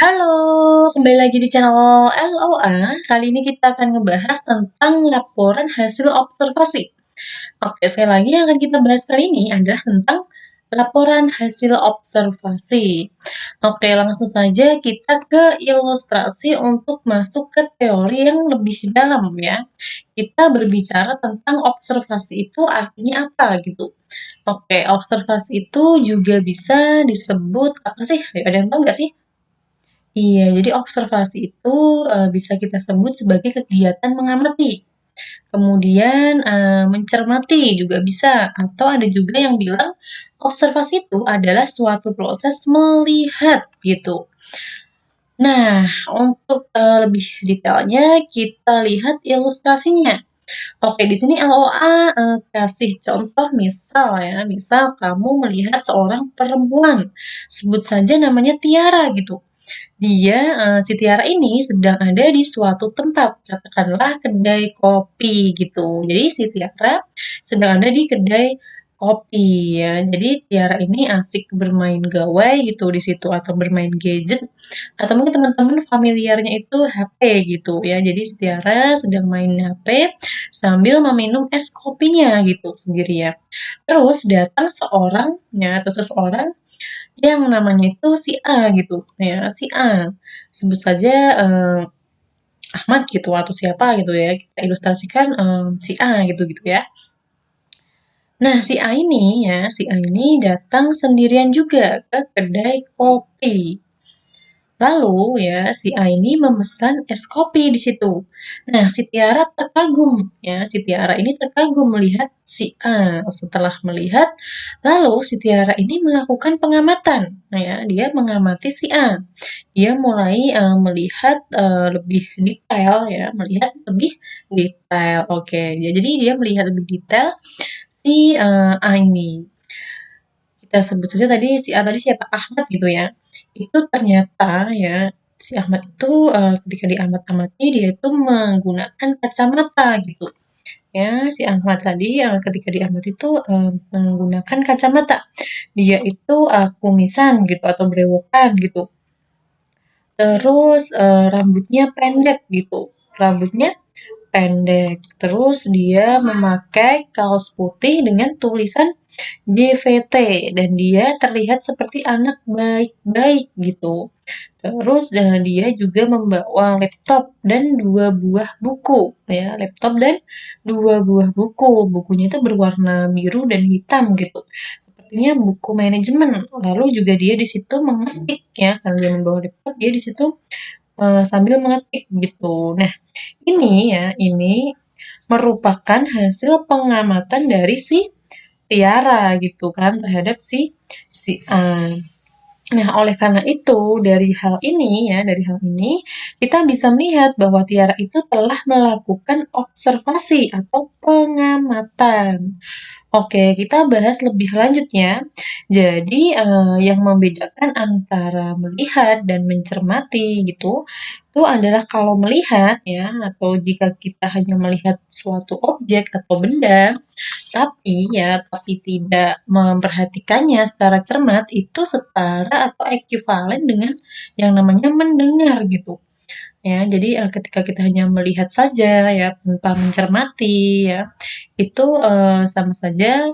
Halo, kembali lagi di channel LOA. Kali ini kita akan ngebahas tentang laporan hasil observasi. Oke, sekali lagi yang akan kita bahas kali ini adalah tentang laporan hasil observasi. Oke, langsung saja kita ke ilustrasi untuk masuk ke teori yang lebih dalam ya. Kita berbicara tentang observasi itu artinya apa gitu. Oke, observasi itu juga bisa disebut apa sih? Ada yang tahu nggak sih? Iya, jadi observasi itu, bisa kita sebut sebagai kegiatan mengamati, kemudian, mencermati juga bisa, atau ada juga yang bilang observasi itu adalah suatu proses melihat, gitu. Nah, untuk, lebih detailnya kita lihat ilustrasinya. Oke, di sini LOA, kasih contoh misal ya, misal kamu melihat seorang perempuan, sebut saja namanya Tiara gitu. Dia, si Tiara ini sedang ada di suatu tempat, katakanlah kedai kopi gitu. Jadi si Tiara sedang ada di kedai kopi ya. Jadi Tiara ini asik bermain gawai gitu di situ atau bermain gadget atau mungkin teman-teman familiarnya itu HP gitu ya. Jadi si Tiara sedang main HP sambil meminum es kopinya gitu sendirian. Terus datang seorang ya atau seseorang yang namanya itu si A gitu ya, si A. Sebut saja, Ahmad gitu atau siapa gitu ya, kita ilustrasikan, si A gitu ya. Nah, si A ini ya, si A ini datang sendirian juga ke kedai kopi. Lalu ya, si A ini memesan es kopi di situ. Nah, si Tiara terkagum ya, si Tiara ini terkagum melihat si A. Setelah melihat, lalu si Tiara ini melakukan pengamatan. Nah ya, dia mengamati si A. Dia mulai melihat lebih detail ya, melihat lebih detail. Oke, ya, jadi dia melihat lebih detail si A ini. Kita sebut saja tadi si A tadi siapa? Ahmad gitu ya. Itu ternyata ya, si Ahmad itu, ketika diamat-amati dia itu menggunakan kacamata gitu. Ya, si Ahmad tadi, ketika diamati itu, menggunakan kacamata. Dia itu, kumisan gitu atau brewokan gitu. Terus, rambutnya pendek gitu, rambutnya pendek. Terus dia memakai kaos putih dengan tulisan JVT dan dia terlihat seperti anak baik-baik gitu. Terus dia juga membawa laptop dan 2 buah buku ya, laptop dan 2 buah buku. Bukunya itu berwarna biru dan hitam gitu. Sepertinya buku manajemen. Lalu juga dia di situ mengetik ya, karena dia membawa laptop, dia di situ sambil mengetik gitu. Nah, ini merupakan hasil pengamatan dari si Tiara gitu kan terhadap si A. Nah, oleh karena itu, dari hal ini, kita bisa melihat bahwa Tiara itu telah melakukan observasi atau pengamatan. Oke, kita bahas lebih lanjutnya. Jadi, yang membedakan antara melihat dan mencermati gitu, itu adalah kalau melihat ya, atau jika kita hanya melihat suatu objek atau benda, tapi tidak memperhatikannya secara cermat, itu setara atau ekuivalen dengan yang namanya mendengar gitu. Ya, jadi ketika kita hanya melihat saja ya tanpa mencermati ya, itu sama saja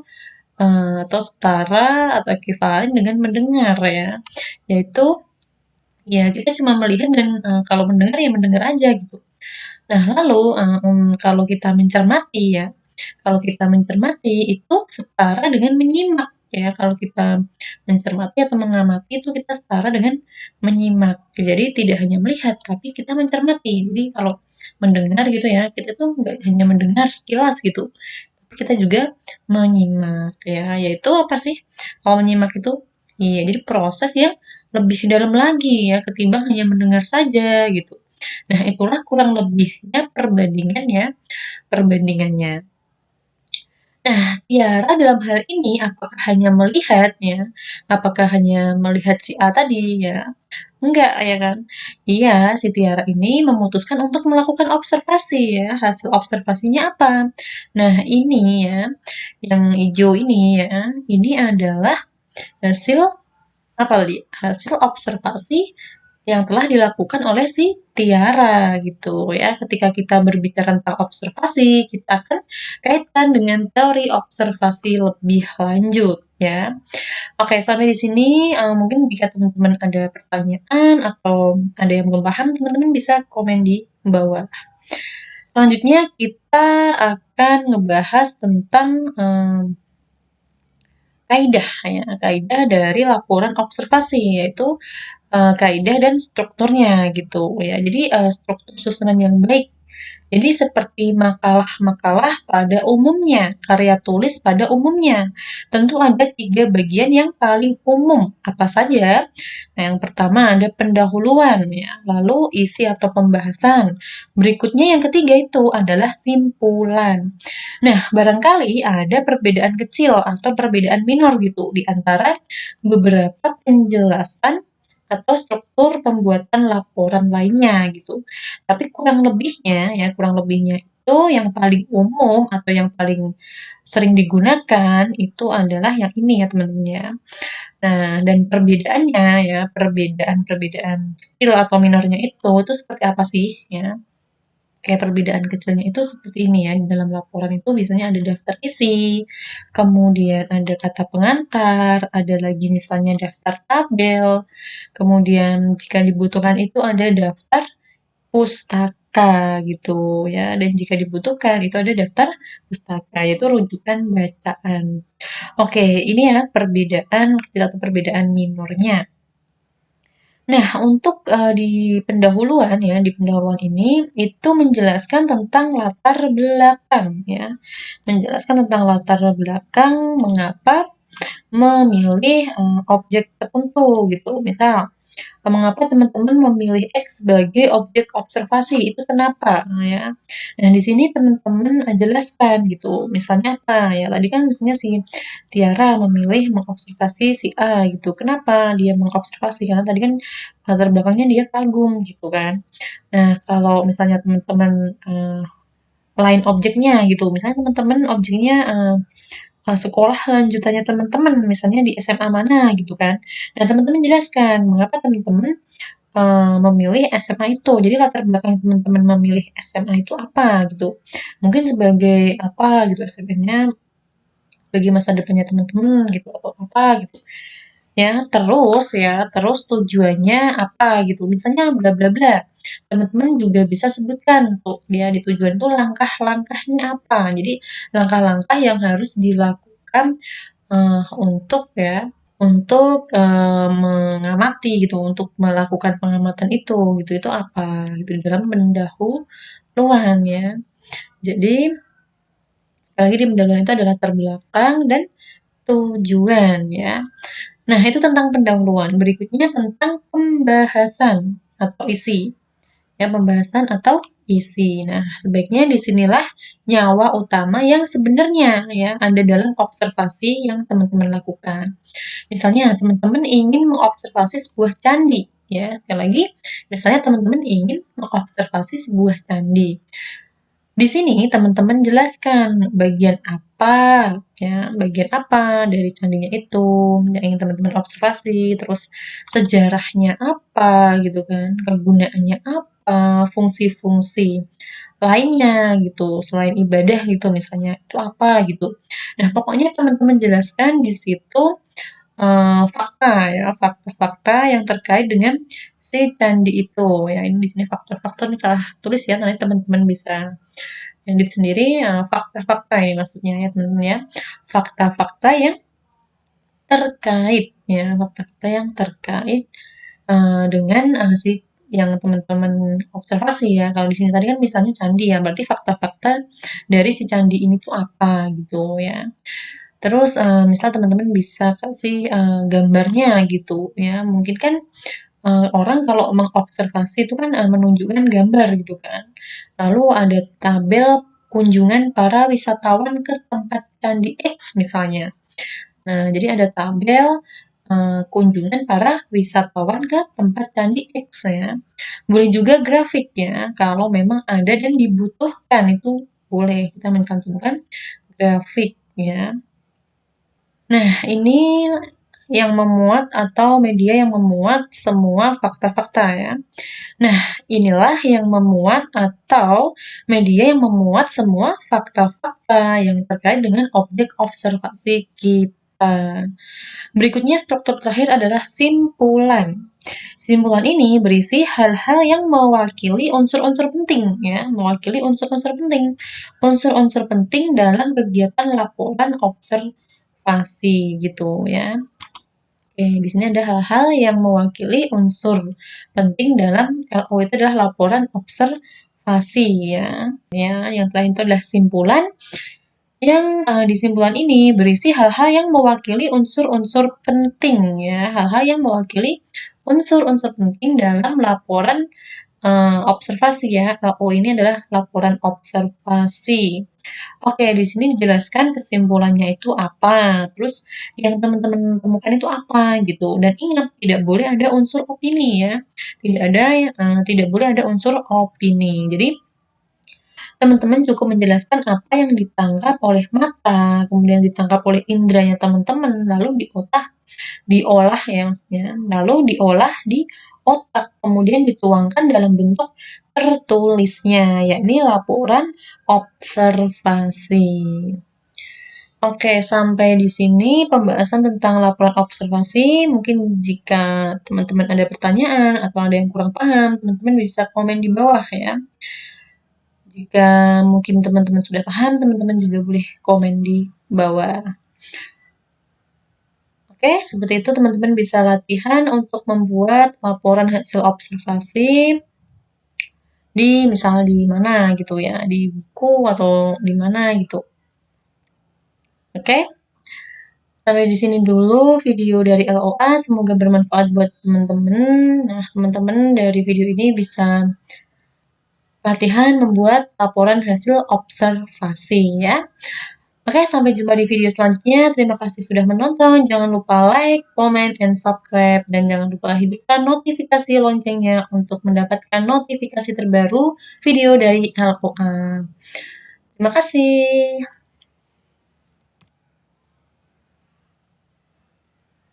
atau setara atau ekuivalen dengan mendengar ya. Yaitu ya kita cuma melihat dan kalau mendengar ya mendengar aja gitu. Nah, lalu kalau kita mencermati ya, kalau kita mencermati itu setara dengan menyimak ya. Kalau kita mencermati atau mengamati itu kita setara dengan menyimak. Jadi tidak hanya melihat, tapi kita mencermati. Jadi kalau mendengar gitu ya, kita tuh nggak hanya mendengar sekilas gitu, tapi kita juga menyimak ya. Yaitu apa sih? Kalau menyimak itu, iya, jadi proses yang lebih dalam lagi ya ketimbang hanya mendengar saja gitu. Nah, itulah kurang lebihnya perbandingannya. Nah, Tiara dalam hal ini apakah hanya melihat ya? Apakah hanya melihat si A tadi ya? Enggak ya kan? Iya, si Tiara ini memutuskan untuk melakukan observasi ya. Hasil observasinya apa? Nah, ini ya, yang hijau ini ya, ini adalah hasil apa tadi? Hasil observasi yang telah dilakukan oleh si Tiara gitu ya. Ketika kita berbicara tentang observasi, kita akan kaitkan dengan teori observasi lebih lanjut ya. Oke, sampai di sini mungkin jika teman-teman ada pertanyaan atau ada yang belum paham, teman-teman bisa komen di bawah. Selanjutnya kita akan ngebahas tentang kaidah ya, kaidah dari laporan observasi yaitu kaidah dan strukturnya gitu ya. Jadi struktur susunan yang baik. Jadi seperti makalah-makalah pada umumnya, karya tulis pada umumnya. Tentu ada 3 bagian yang paling umum. Apa saja? Nah, yang pertama ada pendahuluan ya, lalu isi atau pembahasan. Berikutnya yang ketiga itu adalah simpulan. Nah, barangkali ada perbedaan kecil atau perbedaan minor gitu di antara beberapa penjelasan atau struktur pembuatan laporan lainnya gitu. Tapi kurang lebihnya itu yang paling umum atau yang paling sering digunakan itu adalah yang ini ya teman-teman ya. Nah, dan perbedaannya ya, perbedaan-perbedaan kecil atau minornya itu seperti apa sih ya? Kayak perbedaan kecilnya itu seperti ini ya, di dalam laporan itu biasanya ada daftar isi, kemudian ada kata pengantar, ada lagi misalnya daftar tabel, kemudian jika dibutuhkan itu ada daftar pustaka gitu ya, dan jika dibutuhkan itu ada daftar pustaka, yaitu rujukan bacaan. Oke, ini ya perbedaan kecil atau perbedaan minornya. Nah, untuk di pendahuluan ya, di pendahuluan ini itu menjelaskan tentang latar belakang ya. Menjelaskan tentang latar belakang mengapa memilih objek tertentu gitu. Misal, mengapa teman-teman memilih X sebagai objek observasi, itu kenapa? Nah, ya. Nah, di sini teman-teman jelaskan gitu. Misalnya apa? Ya, tadi kan misalnya si Tiara memilih mengobservasi si A gitu. Kenapa dia mengobservasi? Karena tadi kan latar belakangnya dia kagum gitu kan. Nah, kalau misalnya teman-teman lain objeknya gitu. Misalnya teman-teman objeknya sekolah lanjutannya teman-teman, misalnya di SMA mana gitu kan. Nah, teman-teman jelaskan mengapa teman-teman memilih SMA itu. Jadi latar belakang teman-teman memilih SMA itu apa gitu. Mungkin sebagai apa gitu, SMA-nya sebagai masa depannya teman-teman gitu atau apa gitu. Terus tujuannya apa gitu. Misalnya bla bla bla. Teman-teman juga bisa sebutkan tuh dia di tujuan itu langkah-langkahnya apa. Jadi langkah-langkah yang harus dilakukan untuk mengamati gitu, untuk melakukan pengamatan itu apa gitu di dalam pendahuluan ya. Jadi sekali lagi di pendahuluan itu adalah latar belakang dan tujuan ya. Nah, itu tentang pendahuluan. Berikutnya tentang pembahasan atau isi. Ya, pembahasan atau isi. Nah, sebaiknya disinilah nyawa utama yang sebenarnya ya ada dalam observasi yang teman-teman lakukan. Misalnya teman-teman ingin mengobservasi sebuah candi, ya sekali lagi, misalnya teman-teman ingin mengobservasi sebuah candi. Di sini teman-teman jelaskan bagian apa dari candinya itu yang ingin teman-teman observasi, terus sejarahnya apa gitu kan, kegunaannya apa, fungsi-fungsi lainnya gitu, selain ibadah gitu misalnya, itu apa gitu. Nah, pokoknya teman-teman jelaskan di situ fakta yang terkait dengan si candi itu ya. Ini di sini faktor-faktor ini salah tulis ya, nanti teman-teman bisa edit sendiri fakta-fakta ini maksudnya ya teman-teman ya. Fakta-fakta yang terkait ya, fakta-fakta yang terkait dengan si yang teman-teman observasi ya. Kalau di sini tadi kan misalnya candi ya, berarti fakta-fakta dari si candi ini tuh apa gitu ya. Terus misal teman-teman bisa kasih gambarnya gitu ya. Mungkin kan orang kalau mengobservasi itu kan menunjukkan gambar gitu kan. Lalu ada tabel kunjungan para wisatawan ke tempat Candi X misalnya. Nah, jadi ada tabel kunjungan para wisatawan ke tempat Candi X ya. Boleh juga grafik ya, kalau memang ada dan dibutuhkan itu boleh kita mencantumkan grafik ya. Nah, ini yang memuat atau media yang memuat semua fakta-fakta ya. Nah, inilah yang memuat atau media yang memuat semua fakta-fakta yang terkait dengan objek observasi kita. Berikutnya struktur terakhir adalah simpulan. Simpulan ini berisi hal-hal yang mewakili unsur-unsur penting ya, mewakili unsur-unsur penting. Unsur-unsur penting dalam kegiatan laporan observasi gitu ya. Oke, di sini ada hal-hal yang mewakili unsur penting dalam LO itu adalah laporan observasi ya. Ya, yang terakhir itu adalah simpulan. Yang di simpulan ini berisi hal-hal yang mewakili unsur-unsur penting ya, hal-hal yang mewakili unsur-unsur penting dalam laporan observasi ya. LO ini adalah laporan observasi. Oke, di sini dijelaskan kesimpulannya itu apa, terus yang teman-teman temukan itu apa gitu. Dan ingat, tidak boleh ada unsur opini ya. Tidak boleh ada unsur opini. Jadi teman-teman cukup menjelaskan apa yang ditangkap oleh mata, kemudian ditangkap oleh indranya teman-teman, lalu diolah ya maksudnya, lalu diolah di otak, kemudian dituangkan dalam bentuk tertulisnya, yakni laporan observasi. Oke, sampai di sini pembahasan tentang laporan observasi. Mungkin jika teman-teman ada pertanyaan atau ada yang kurang paham, teman-teman bisa komen di bawah ya. Jika mungkin teman-teman sudah paham, teman-teman juga boleh komen di bawah. Oke, seperti itu teman-teman bisa latihan untuk membuat laporan hasil observasi misalnya di mana gitu ya, di buku atau di mana gitu. Oke? Sampai di sini dulu video dari LOA, semoga bermanfaat buat teman-teman. Nah, teman-teman dari video ini bisa latihan membuat laporan hasil observasi ya. Oke, sampai jumpa di video selanjutnya. Terima kasih sudah menonton. Jangan lupa like, comment, and subscribe. Dan jangan lupa hidupkan notifikasi loncengnya untuk mendapatkan notifikasi terbaru video dari LOA. Terima kasih.